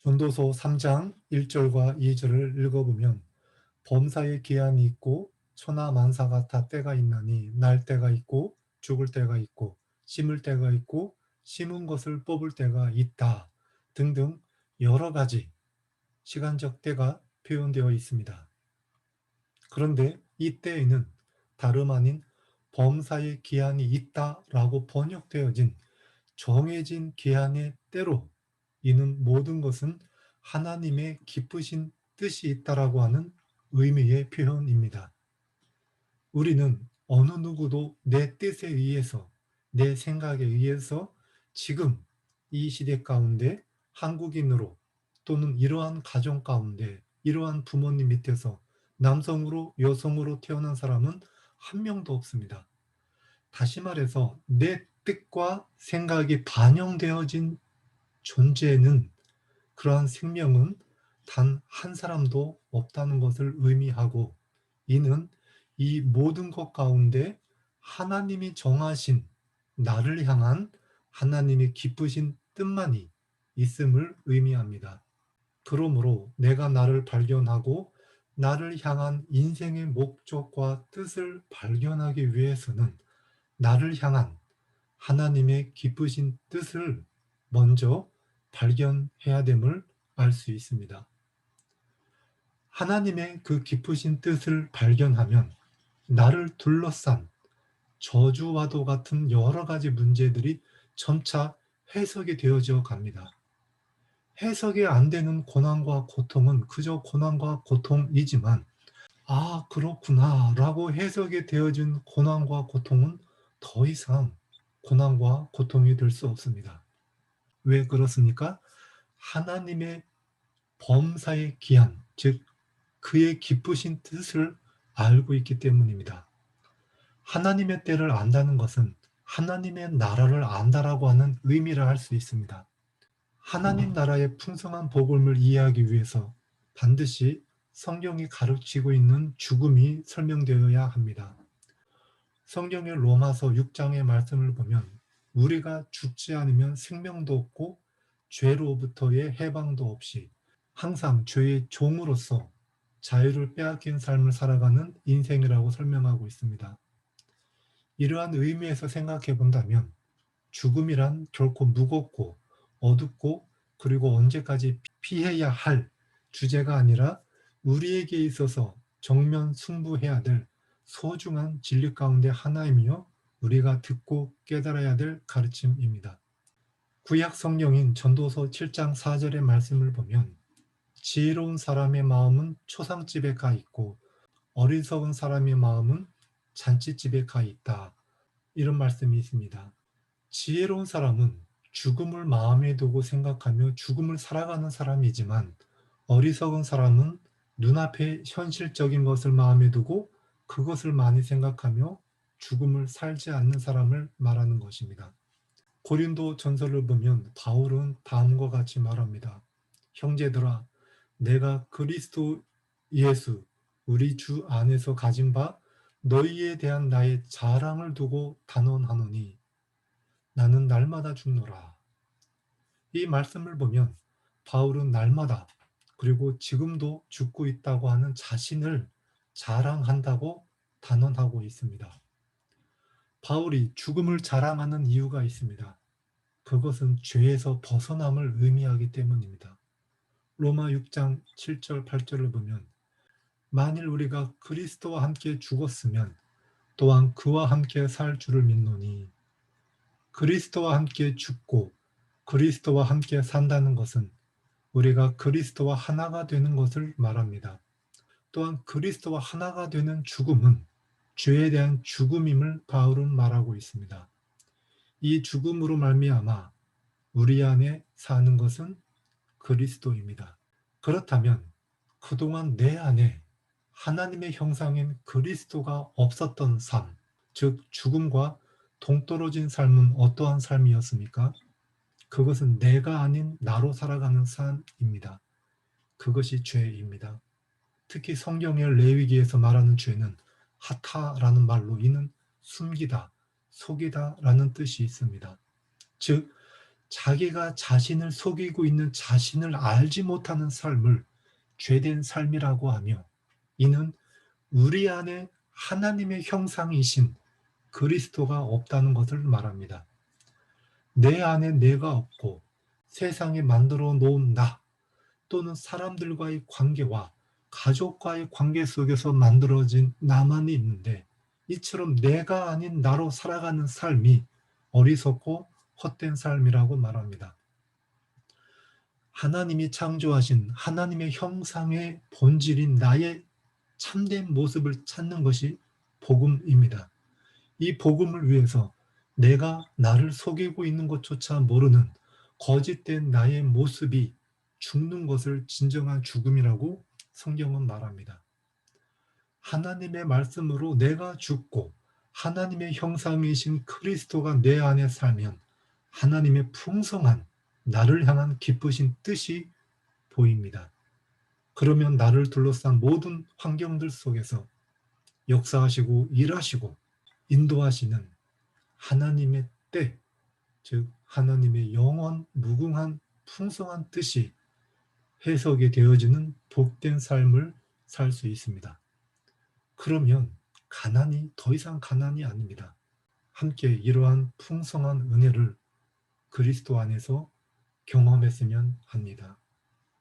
전도서 3장 1절과 2절을 읽어보면 범사에 기한이 있고 천하만사가 다 때가 있나니 날 때가 있고 죽을 때가 있고 심을 때가 있고 심은 것을 뽑을 때가 있다 등등 여러 가지 시간적 때가 표현되어 있습니다. 그런데 이 때에는 다름 아닌 범사에 기한이 있다라고 번역되어진 정해진 기한의 때로 이는 모든 것은 하나님의 기쁘신 뜻이 있다라고 하는 의미의 표현입니다. 우리는 어느 누구도 내 뜻에 의해서, 내 생각에 의해서 지금 이 시대 가운데 한국인으로 또는 이러한 가정 가운데 이러한 부모님 밑에서 남성으로 여성으로 태어난 사람은 한 명도 없습니다. 다시 말해서 내 뜻과 생각이 반영되어진 존재는 그러한 생명은 단 한 사람도 없다는 것을 의미하고 이는 이 모든 것 가운데 하나님이 정하신 나를 향한 하나님의 기쁘신 뜻만이 있음을 의미합니다. 그러므로 내가 나를 발견하고 나를 향한 인생의 목적과 뜻을 발견하기 위해서는 나를 향한 하나님의 기쁘신 뜻을 먼저 발견해야 됨을 알 수 있습니다. 하나님의 그 기쁘신 뜻을 발견하면 나를 둘러싼 저주와도 같은 여러 가지 문제들이 점차 해석이 되어져 갑니다. 해석이 안 되는 고난과 고통은 그저 고난과 고통이지만 아, 그렇구나 라고 해석이 되어진 고난과 고통은 더 이상 고난과 고통이 될 수 없습니다. 왜 그렇습니까? 하나님의 범사의 기한, 즉 그의 기쁘신 뜻을 알고 있기 때문입니다. 하나님의 때를 안다는 것은 하나님의 나라를 안다라고 하는 의미를 할 수 있습니다. 하나님 나라의 풍성한 복음을 이해하기 위해서 반드시 성경이 가르치고 있는 죽음이 설명되어야 합니다. 성경의 로마서 6장의 말씀을 보면 우리가 죽지 않으면 생명도 없고 죄로부터의 해방도 없이 항상 죄의 종으로서 자유를 빼앗긴 삶을 살아가는 인생이라고 설명하고 있습니다. 이러한 의미에서 생각해 본다면 죽음이란 결코 무겁고 어둡고 그리고 언제까지 피해야 할 주제가 아니라 우리에게 있어서 정면 승부해야 될 소중한 진리 가운데 하나이며 우리가 듣고 깨달아야 될 가르침입니다. 구약 성경인 전도서 7장 4절의 말씀을 보면 지혜로운 사람의 마음은 초상집에 가 있고 어리석은 사람의 마음은 잔치집에 가 있다. 이런 말씀이 있습니다. 지혜로운 사람은 죽음을 마음에 두고 생각하며 죽음을 살아가는 사람이지만 어리석은 사람은 눈앞에 현실적인 것을 마음에 두고 그것을 많이 생각하며 죽음을 살지 않는 사람을 말하는 것입니다. 고린도 전서를 보면 바울은 다음과 같이 말합니다. 형제들아, 내가 그리스도 예수 우리 주 안에서 가진 바 너희에 대한 나의 자랑을 두고 단언하노니 나는 날마다 죽노라. 이 말씀을 보면 바울은 날마다 그리고 지금도 죽고 있다고 하는 자신을 자랑한다고 단언하고 있습니다. 바울이 죽음을 자랑하는 이유가 있습니다. 그것은 죄에서 벗어남을 의미하기 때문입니다. 로마 6장 7절 8절을 보면 만일 우리가 그리스도와 함께 죽었으면 또한 그와 함께 살 줄을 믿노니 그리스도와 함께 죽고 그리스도와 함께 산다는 것은 우리가 그리스도와 하나가 되는 것을 말합니다. 또한 그리스도와 하나가 되는 죽음은 죄에 대한 죽음임을 바울은 말하고 있습니다. 이 죽음으로 말미암아 우리 안에 사는 것은 그리스도입니다. 그렇다면 그동안 내 안에 하나님의 형상인 그리스도가 없었던 삶, 즉 죽음과 동떨어진 삶은 어떠한 삶이었습니까? 그것은 내가 아닌 나로 살아가는 삶입니다. 그것이 죄입니다. 특히 성경의 레위기에서 말하는 죄는 하타라는 말로 이는 숨기다, 속이다라는 뜻이 있습니다. 즉 자기가 자신을 속이고 있는 자신을 알지 못하는 삶을 죄된 삶이라고 하며, 이는 우리 안에 하나님의 형상이신 그리스도가 없다는 것을 말합니다. 내 안에 내가 없고 세상에 만들어 놓은 나, 또는 사람들과의 관계와 가족과의 관계 속에서 만들어진 나만이 있는데, 이처럼 내가 아닌 나로 살아가는 삶이 어리석고 헛된 삶이라고 말합니다. 하나님이 창조하신 하나님의 형상의 본질인 나의 참된 모습을 찾는 것이 복음입니다. 이 복음을 위해서 내가 나를 속이고 있는 것조차 모르는 거짓된 나의 모습이 죽는 것을 진정한 죽음이라고 성경은 말합니다. 하나님의 말씀으로 내가 죽고 하나님의 형상이신 그리스도가 내 안에 살면 하나님의 풍성한 나를 향한 기쁘신 뜻이 보입니다. 그러면 나를 둘러싼 모든 환경들 속에서 역사하시고 일하시고 인도하시는 하나님의 때, 즉 하나님의 영원 무궁한 풍성한 뜻이 해석이 되어지는 복된 삶을 살 수 있습니다. 그러면 가난이 더 이상 가난이 아닙니다. 함께 이러한 풍성한 은혜를 그리스도 안에서 경험했으면 합니다.